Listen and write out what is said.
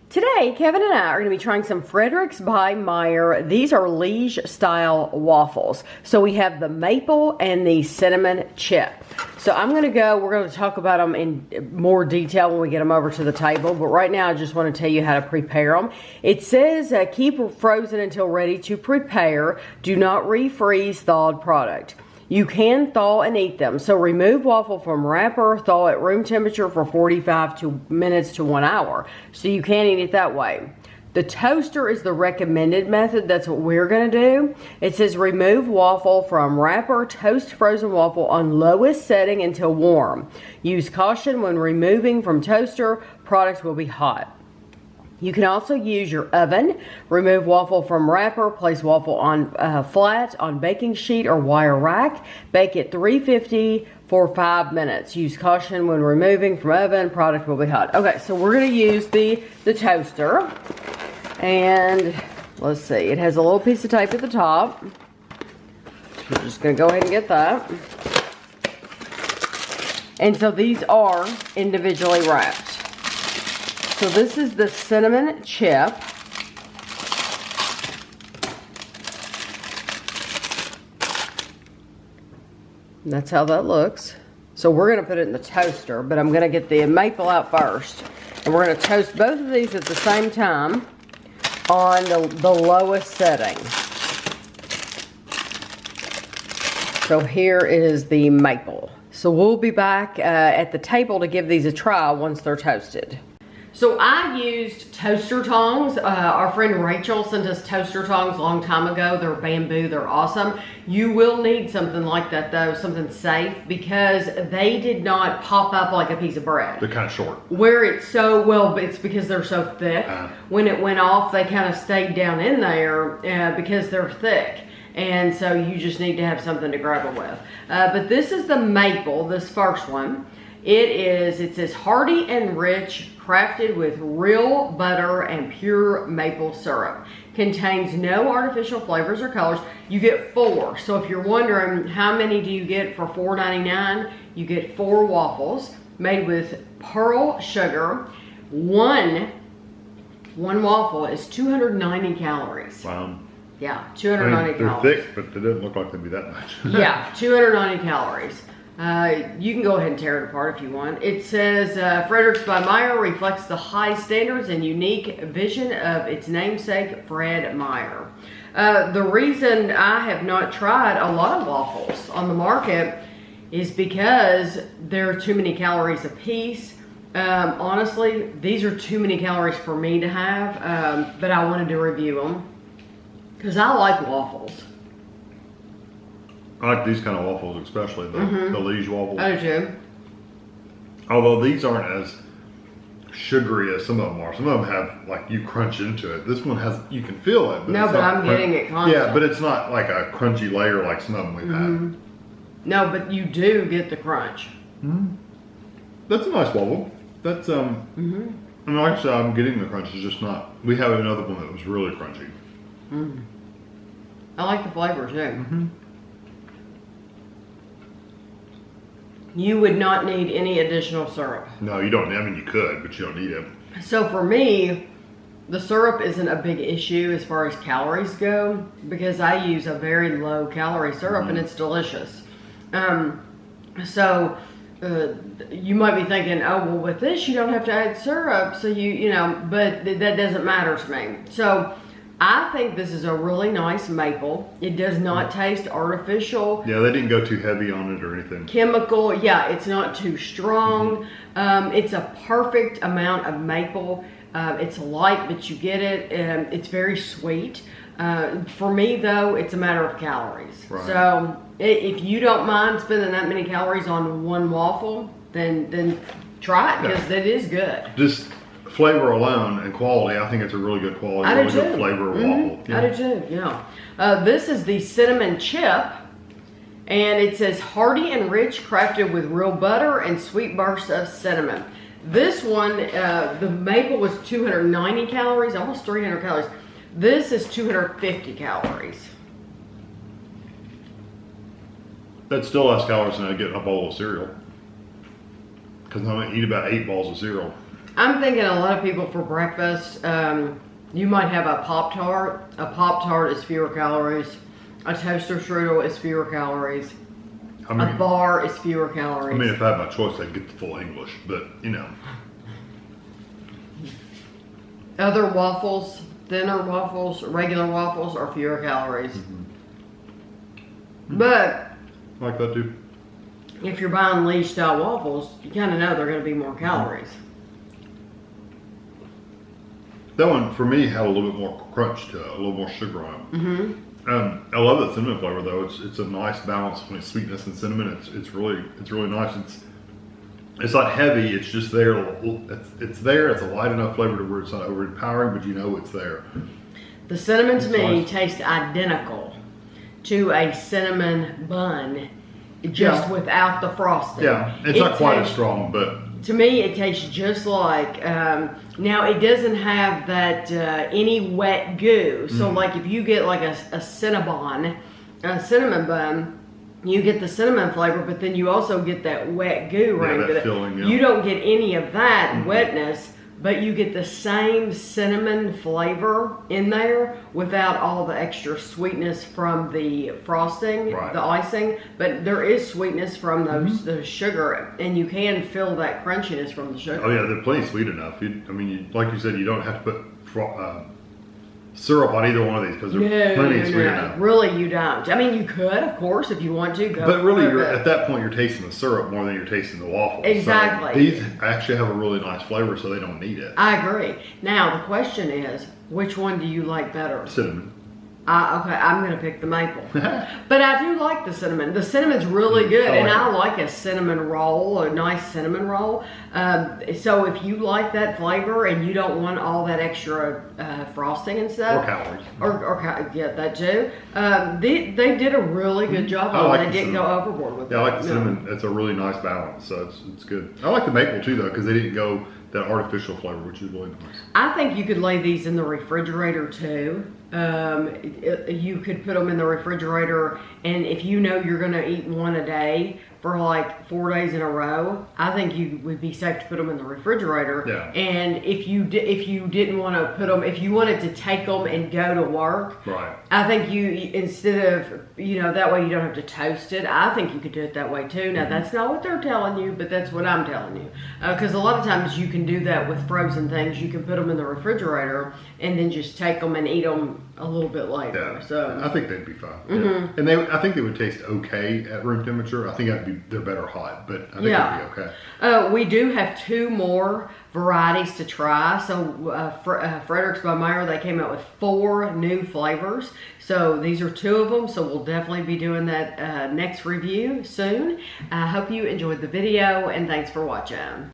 Today, Kevin and I are going to be trying some Frederik's by Meijer. These are Liège-Style Waffles. So we have the maple and the cinnamon chip. So we're going to talk about them in more detail when we get them over to the table. But right now, I just want to tell you how to prepare them. It says keep frozen until ready to prepare. Do not refreeze thawed product. You can thaw and eat them. So remove waffle from wrapper, thaw at room temperature for 45 minutes to 1 hour. So you can eat it that way. The toaster is the recommended method. That's what we're gonna do. It says remove waffle from wrapper, toast frozen waffle on lowest setting until warm. Use caution when removing from toaster, products will be hot. You can also use your oven. Remove waffle from wrapper, place waffle on flat on baking sheet or wire rack. Bake at 350 for 5 minutes. Use caution when removing from oven, product will be hot. Okay, so we're gonna use the toaster. And let's see, it has a little piece of tape at the top. We're just gonna go ahead and get that. And so these are individually wrapped. So this is the cinnamon chip. And that's how that looks. So we're gonna put it in the toaster, but I'm gonna get the maple out first. And we're gonna toast both of these at the same time on the lowest setting. So here is the maple. So we'll be back at the table to give these a try once they're toasted. So I used toaster tongs. Our friend Rachel sent us toaster tongs a long time ago. They're bamboo, they're awesome. You will need something like that though, something safe, because they did not pop up like a piece of bread. They're kind of short. Where it's so, well, it's because they're so thick. When it went off, they kind of stayed down in there because they're thick. And so you just need to have something to grab them with. But this is the maple, this first one. It says hearty and rich, crafted with real butter and pure maple syrup. Contains no artificial flavors or colors. You get 4. So if you're wondering how many do you get for $4.99, you get 4 waffles made with pearl sugar. One waffle is 290 calories. Wow. Yeah, 290 they're calories. thick, but they didn't look like they'd be that much. Yeah, 290 calories. You can go ahead and tear it apart if you want. It says, Frederik's by Meijer reflects the high standards and unique vision of its namesake, Fred Meijer. The reason I have not tried a lot of waffles on the market is because there are too many calories a piece. Honestly, these are too many calories for me to have, but I wanted to review them because I like waffles. I like these kind of waffles, especially the Liège waffles. I do too. Although these aren't as sugary as some of them are. Some of them have, like, you crunch into it. This one has, you can feel it. But no, but I'm getting it constantly. Yeah, but it's not like a crunchy layer like some of them we've had. No, but you do get the crunch. That's a nice waffle. That's, I mean, like I said, I'm getting the crunch. It's just not, we have another one that was really crunchy. I like the flavor too. You would not need any additional syrup. No, you don't. I mean, you could, but you don't need it. So for me, the syrup isn't a big issue as far as calories go, because I use a very low calorie syrup and it's delicious. So you might be thinking, oh, well, with this, you don't have to add syrup. So you know, but that doesn't matter to me. So I think this is a really nice maple. It does not taste artificial. Yeah, they didn't go too heavy on it or anything. Chemical, yeah, it's not too strong. It's a perfect amount of maple. It's light, but you get it. It's very sweet. For me, though, it's a matter of calories. Right. So if you don't mind spending that many calories on one waffle, then try it, because it is good. Just flavor alone and quality, I think it's a really good quality, really good flavor waffle. Yeah. I do too, yeah. This is the cinnamon chip, and it says hearty and rich, crafted with real butter and sweet bursts of cinnamon. This one, the maple was 290 calories, almost 300 calories. This is 250 calories. That's still less calories than I get in a bowl of cereal. Because I'm going to eat about 8 balls of cereal. I'm thinking a lot of people for breakfast, you might have a Pop-Tart. A Pop-Tart is fewer calories. A toaster strudel is fewer calories. I mean, a bar is fewer calories. I mean, if I had my choice, I'd get the full English, but you know. Other waffles, thinner waffles, regular waffles are fewer calories. But I like that too. if you're buying Liège-Style waffles, you kind of know they're going to be more calories. That one, for me, had a little bit more crunch to it, a little more sugar on it. I love the cinnamon flavor though. It's a nice balance between sweetness and cinnamon. It's really nice. It's not heavy. It's just there. It's there. It's a light enough flavor to where it's not overpowering, but you know it's there. The cinnamon to me nice. tastes identical to a cinnamon bun, just without the frosting. Yeah, it's not quite as strong, but to me it tastes just like. Now it doesn't have that any wet goo. So like if you get like a cinnamon bun, you get the cinnamon flavor, but then you also get that wet goo right with it. Filling, yeah. You don't get any of that wetness, but you get the same cinnamon flavor in there without all the extra sweetness from the frosting, the icing. But there is sweetness from the sugar, and you can feel that crunchiness from the sugar. oh yeah, they're plenty sweet enough. Like you said, you don't have to put syrup on either one of these because they're plenty sweet enough. Really, you don't. I mean, you could, of course, if you want to. But really, at that point, you're tasting the syrup more than you're tasting the waffles. Exactly. So these actually have a really nice flavor, so they don't need it. I agree. Now, the question is, which one do you like better? Cinnamon. Okay, I'm going to pick the maple. But I do like the cinnamon. The cinnamon's really good, and I like a cinnamon roll, a nice cinnamon roll. So if you like that flavor and you don't want all that extra frosting and stuff. Or calories. Or yeah, that too. They did a really good job on it. They didn't go overboard with it. Yeah, I like the cinnamon. It's a really nice balance, so it's good. I like the maple too, though, because they didn't go that artificial flavor, which is really nice. I think you could lay these in the refrigerator too. You could put them in the refrigerator, and if you know you're going to eat one a day for like 4 days in a row, I think you would be safe to put them in the refrigerator. Yeah. And if you didn't want to put them, if you wanted to take them and go to work, right? I think instead of that way you don't have to toast it. I think you could do it that way too. Now that's not what they're telling you, but that's what I'm telling you. Because a lot of times you can do that with frozen things. You can put them in the refrigerator and then just take them and eat them a little bit later. Yeah. So I think they'd be fine. Yeah. And I think they would taste okay at room temperature. I think they're better hot, but I think they'd be okay. We do have 2 more varieties to try. So Frederik's by Meijer, they came out with 4 new flavors. So these are 2 of them. So we'll definitely be doing that next review soon. I hope you enjoyed the video, and thanks for watching.